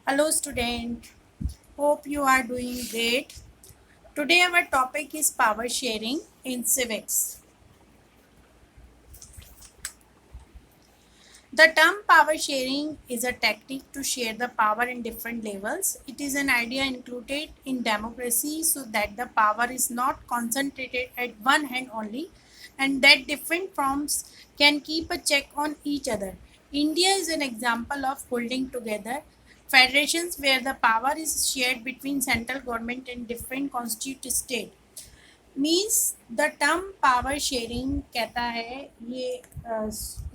Hello student, hope you are doing great. Today our topic is power sharing in civics. The term power sharing is a tactic to share the power in different levels. It is an idea included in democracy so that the power is not concentrated at one hand only and that different forms can keep a check on each other. India is an example of holding together federations where the power is shared between central government and different constituent states. Means the term power sharing कहता है ये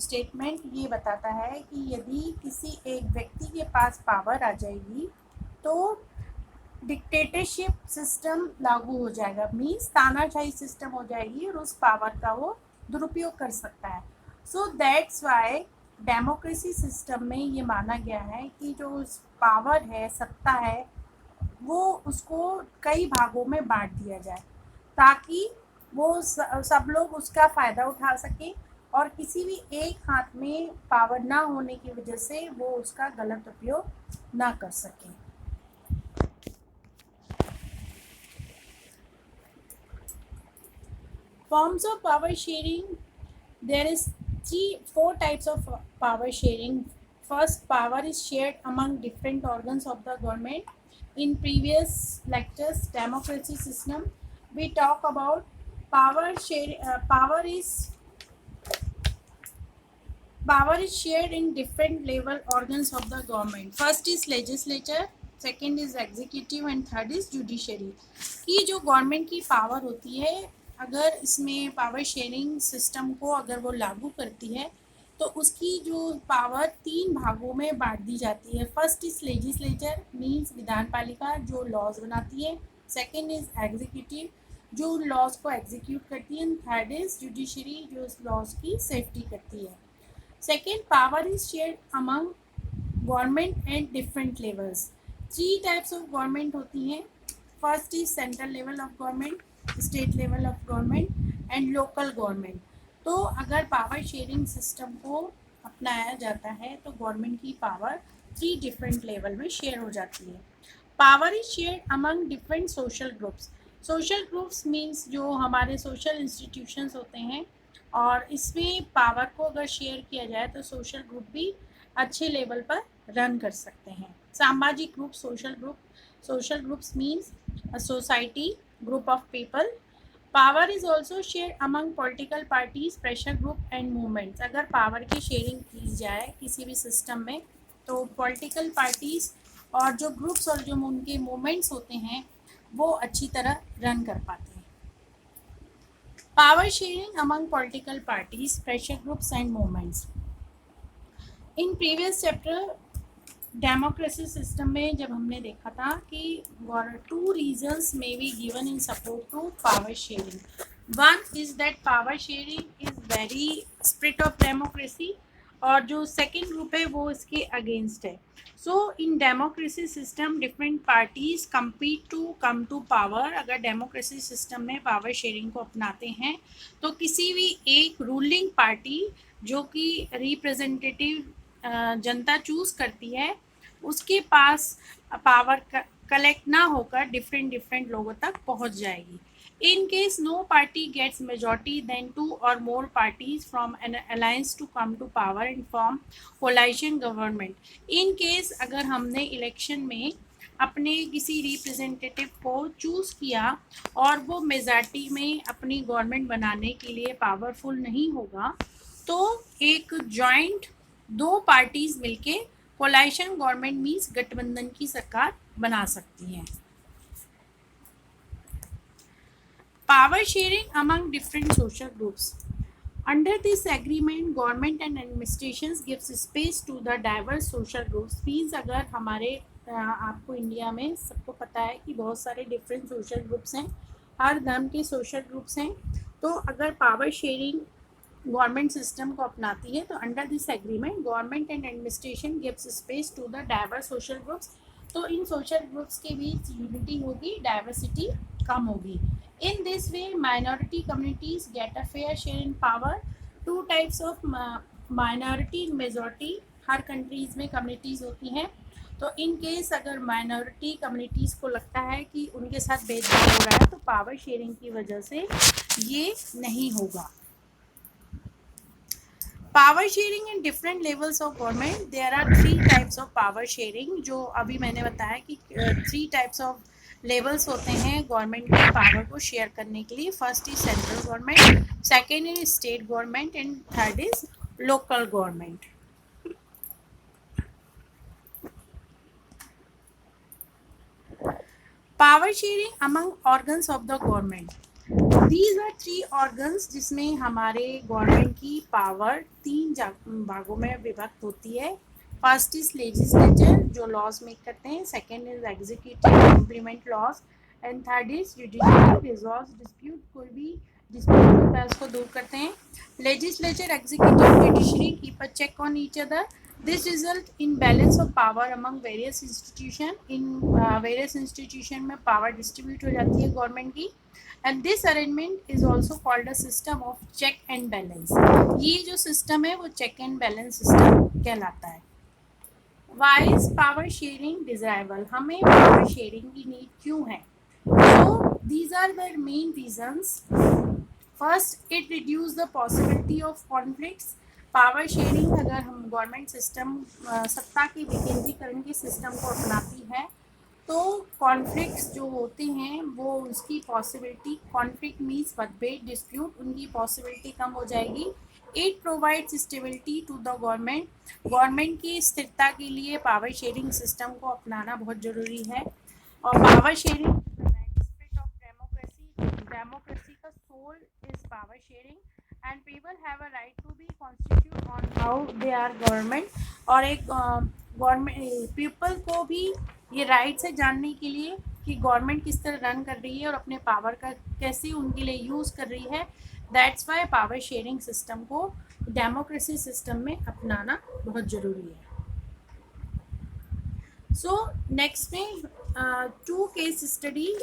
statement ये बताता है कि यदि किसी एक व्यक्ति के पास पावर आ जाएगी तो डिक्टेटरशिप सिस्टम लागू हो जाएगा, मीन्स तानाशाही सिस्टम हो जाएगी और उस पावर का वो दुरुपयोग कर सकता है. So that's why democracy system में ये माना गया है कि जो पावर है, सत्ता है, वो उसको कई भागों में बांट दिया जाए ताकि वो सब लोग उसका फ़ायदा उठा सकें और किसी भी एक हाथ में पावर ना होने की वजह से वो उसका गलत उपयोग ना कर सकें. Forms of power sharing, there is four types of power sharing. First, power is shared among different organs of the government. In previous lectures, democracy system, we talk about power share. Power is shared in different level organs of the government. First is legislature, second is executive and third is judiciary. कि जो government की power होती है, अगर इसमें power sharing system को अगर वो लागू करती है तो उसकी जो पावर तीन भागों में बांट दी जाती है. फर्स्ट इज लेजिस्लेचर, मीन्स विधान पालिका जो लॉज बनाती है. सेकेंड इज एग्जीक्यूटिव जो लॉज को एग्जीक्यूट करती है. थर्ड इज जुडिशरी जो उस लॉज की सेफ्टी करती है. Second, power is shared among government and different levels. Three types of government होती हैं. First is central level of government, state level of government and local government. तो अगर power sharing system को अपनाया जाता है तो गवर्नमेंट की पावर थ्री डिफरेंट लेवल में शेयर हो जाती है. Power is shared among different social groups. Social groups means जो हमारे सोशल इंस्टीट्यूशंस होते हैं और इसमें पावर को अगर शेयर किया जाए तो सोशल ग्रुप भी अच्छे लेवल पर रन कर सकते हैं. सामाजिक group, social groups means a society, group of people. Power is also share among political parties, pressure group and movements. अगर पावर की शेयरिंग की जाए किसी भी सिस्टम में तो पॉलिटिकल पार्टीज और जो ग्रुप्स और जो उनके मूवमेंट्स होते हैं वो अच्छी तरह रन कर पाते हैं. Power sharing among political parties, pressure groups and movements. In previous chapter democracy system में जब हमने देखा था कि two reasons may be given in support to power sharing. One is that power sharing is very spirit of democracy और जो second group है वो इसके अगेंस्ट है. So in democracy system different parties compete to come to power. अगर democracy system में power sharing को अपनाते हैं तो किसी भी एक रूलिंग पार्टी जो कि रिप्रेजेंटेटिव जनता चूज करती है उसके पास पावर कलेक्ट ना होकर डिफरेंट लोगों तक पहुंच जाएगी. In case no party gets majority, then two or more parties from an alliance to come to power and form coalition government. In case अगर हमने इलेक्शन में अपने किसी रिप्रेजेंटेटिव को चूज़ किया और वो मेजॉरिटी में अपनी गवर्नमेंट बनाने के लिए पावरफुल नहीं होगा तो एक जॉइंट दो पार्टीज मिलके कोलाइशन गवर्नमेंट मीन्स गठबंधन की सरकार बना सकती हैं. Power sharing among different social groups. Under this agreement, government and administrations gives space to the diverse social groups. Means अगर हमारे आपको इंडिया में सबको पता है कि बहुत सारे डिफरेंट सोशल ग्रुप्स हैं, हर धर्म के सोशल ग्रुप्स हैं. तो अगर पावर शेयरिंग गवर्नमेंट सिस्टम को अपनाती है तो under this agreement government and administration gives space to the diverse social groups. तो इन सोशल ग्रुप्स के बीच यूनिटी होगी, डाइवर्सिटी कम होगी. In this way, minority communities get a fair share in power. Two types of minority and majority her countries में communities होती हैं, तो in case अगर माइनॉरिटी कम्युनिटीज़ को लगता है कि उनके साथ भेदभाव हो रहा है तो पावर शेयरिंग की वजह से ये नहीं होगा। Power sharing in different levels of government, there are 3 types of power sharing, जो अभी मैंने बताया कि 3 टाइप्स ऑफ लेवल्स होते हैं गवर्नमेंट की पावर को शेयर करने के लिए। First is central government, second is state government and third is local government. Power sharing among organs of the government, these are 3 organs जिसमें हमारे गवर्नमेंट की पावर 3 भागों में विभक्त होती है। फर्स्ट इज लेजिस्लेचर, जो लॉज मेक करते हैं, second is executive, implement laws, and third is judiciary, resolve dispute, कोई भी डिस्प्यूट होता है उसको दूर करते हैं। Legislature, executive, judiciary keep a check on each other. This result in balance of power among various institution. In various institution में power distribute हो जाती है गवर्नमेंट की, and this arrangement is also called a system of check and balance. ये जो system है वो check and balance system कहलाता है। Why is power sharing desirable? हमें power sharing की नीड क्यों है? So these are the main reasons. First, it reduce the possibility of conflicts. Power sharing अगर हम गवर्नमेंट सिस्टम सत्ता के विकेंद्रीकरण के सिस्टम को अपनाती है तो कॉन्फ्लिक्ट्स जो होते हैं वो उसकी पॉसिबिलिटी, कॉन्फ्लिक्ट मीन्स मतभेद, डिस्प्यूट, उनकी पॉसिबिलिटी कम हो जाएगी। It provides stability to the government, government की स्थिरता के लिए पावर शेयरिंग सिस्टम को अपनाना बहुत ज़रूरी है। और पावर शेयरिंग ऑफ डेमोक्रेसी का soul is power sharing, and people have a right to be constitute on how they are government. और एक गवर्नमेंट पीपल को भी ये राइट्स है जानने के लिए कि गवर्नमेंट किस तरह रन कर रही है और अपने पावर का कैसे उनके लिए यूज़ कर रही है। That's why power sharing system को डेमोक्रेसी सिस्टम में अपनाना बहुत ज़रूरी है। सो नेक्स्ट में 2 case study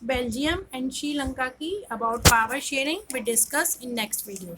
Belgium and Sri Lanka की about power sharing we discuss in next video.